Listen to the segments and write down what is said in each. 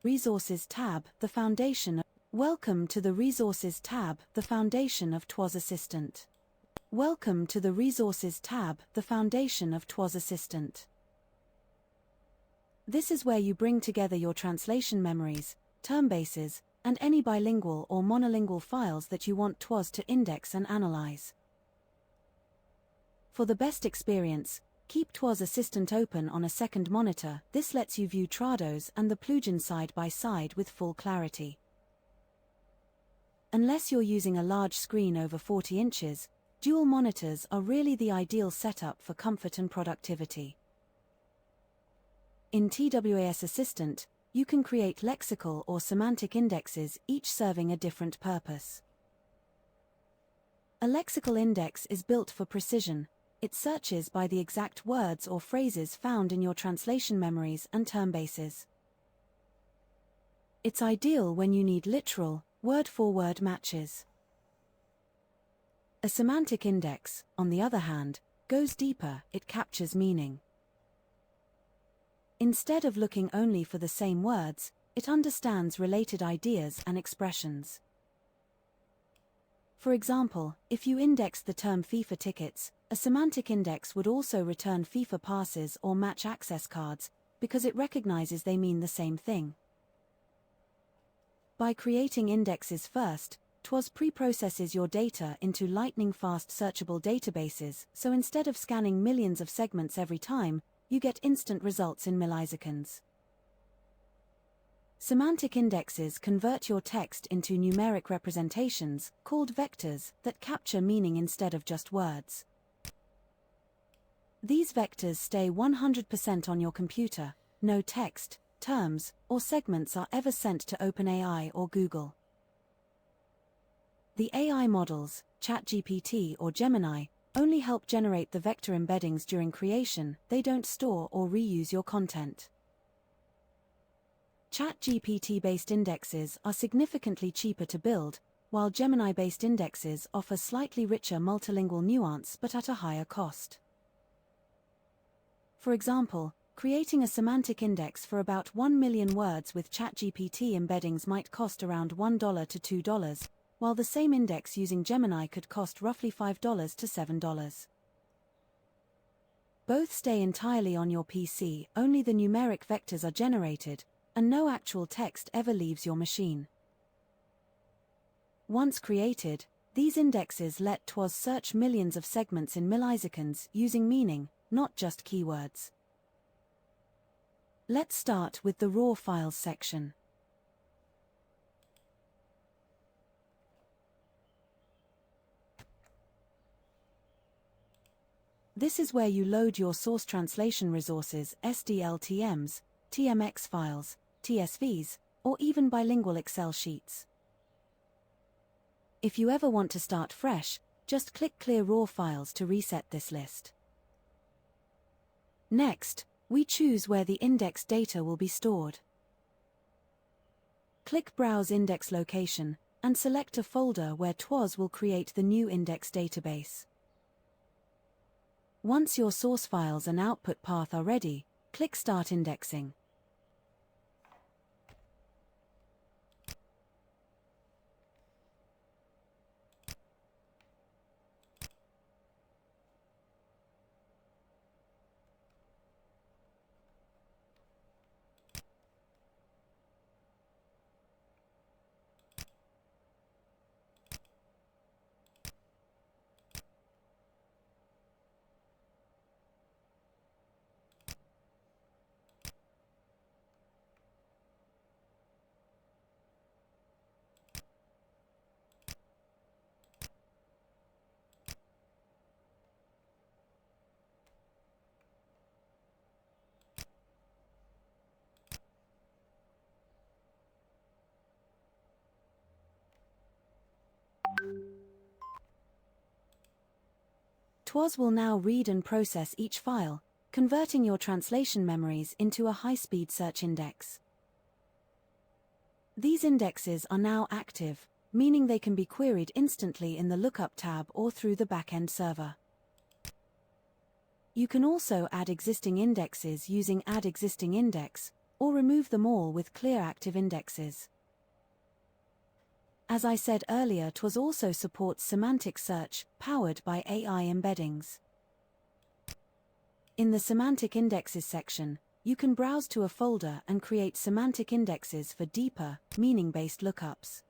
Resources tab, the foundation. Welcome to the Resources tab, the foundation of TWAS Assistant. Welcome to the Resources tab, the foundation of TWAS Assistant. This is where you bring together your translation memories, term bases, and any bilingual or monolingual files that you want TWAS to index and analyze. For the best experience, keep TWAS Assistant open on a second monitor. This lets you view Trados and the plugin side by side with full clarity. Unless you're using a large screen over 40 inches, dual monitors are really the ideal setup for comfort and productivity. In TWAS Assistant, you can create lexical or semantic indexes, each serving a different purpose. A lexical index is built for precision. It searches by the exact words or phrases found in your translation memories and term bases. It's ideal when you need literal, word-for-word matches. A semantic index, on the other hand, goes deeper. It captures meaning. Instead of looking only for the same words, it understands related ideas and expressions. For example, if you index the term FIFA tickets, a semantic index would also return FIFA passes or match access cards, because it recognizes they mean the same thing. By creating indexes first, TWAS pre-processes your data into lightning-fast searchable databases, so instead of scanning millions of segments every time, you get instant results in milliseconds. Semantic indexes convert your text into numeric representations, called vectors, that capture meaning instead of just words. These vectors stay 100% on your computer. No text, terms, or segments are ever sent to OpenAI or Google. The AI models, ChatGPT or Gemini, only help generate the vector embeddings during creation. They don't store or reuse your content. ChatGPT-based indexes are significantly cheaper to build, while Gemini-based indexes offer slightly richer multilingual nuance but at a higher cost. For example, creating a semantic index for about 1 million words with ChatGPT embeddings might cost around $1 to $2, while the same index using Gemini could cost roughly $5 to $7. Both stay entirely on your PC, only the numeric vectors are generated, and no actual text ever leaves your machine. Once created, these indexes let TWAS search millions of segments in milliseconds using meaning, not just keywords. Let's start with the raw files section. This is where you load your source translation resources, SDLTMs, TMX files, TSVs, or even bilingual Excel sheets. If you ever want to start fresh, just click Clear Raw Files to reset this list. Next, we choose where the index data will be stored. Click Browse Index Location, and select a folder where TWAS will create the new index database. Once your source files and output path are ready, click Start Indexing. TWAS will now read and process each file, converting your translation memories into a high-speed search index. These indexes are now active, meaning they can be queried instantly in the Lookup tab or through the backend server. You can also add existing indexes using Add Existing Index, or remove them all with clear active indexes. As I said earlier, TWAS also supports semantic search, powered by AI embeddings. In the Semantic Indexes section, you can browse to a folder and create semantic indexes for deeper, meaning-based lookups.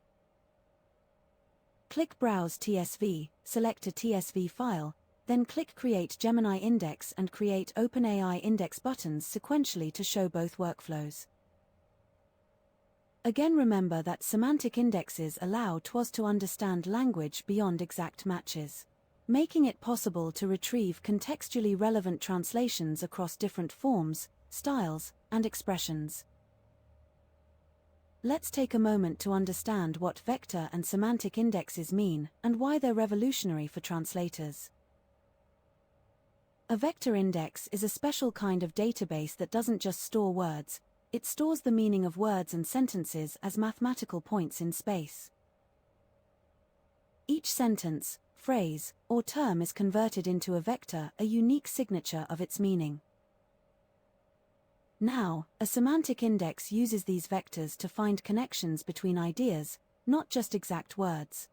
Click Browse TSV, select a TSV file, then click Create Gemini Index and create OpenAI Index buttons sequentially to show both workflows. Again, remember that semantic indexes allow TWAS to understand language beyond exact matches, making it possible to retrieve contextually relevant translations across different forms, styles, and expressions. Let's take a moment to understand what vector and semantic indexes mean and why they're revolutionary for translators. A vector index is a special kind of database that doesn't just store words, it stores the meaning of words and sentences as mathematical points in space. Each sentence, phrase, or term is converted into a vector, a unique signature of its meaning. Now, a semantic index uses these vectors to find connections between ideas, not just exact words.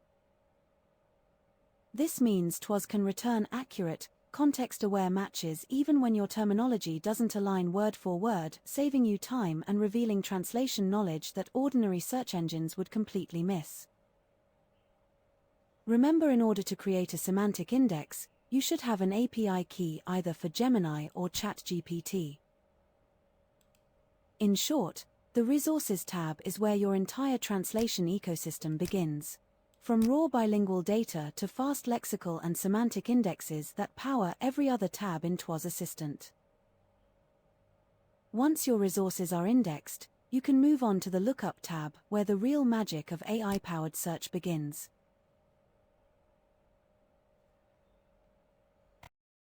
This means TWAS can return accurate, context-aware matches even when your terminology doesn't align word for word, saving you time and revealing translation knowledge that ordinary search engines would completely miss. Remember, in order to create a semantic index, you should have an API key either for Gemini or ChatGPT. In short, the Resources tab is where your entire translation ecosystem begins. From raw bilingual data to fast lexical and semantic indexes that power every other tab in TWAS Assistant. Once your resources are indexed, you can move on to the Lookup tab, where the real magic of AI-powered search begins.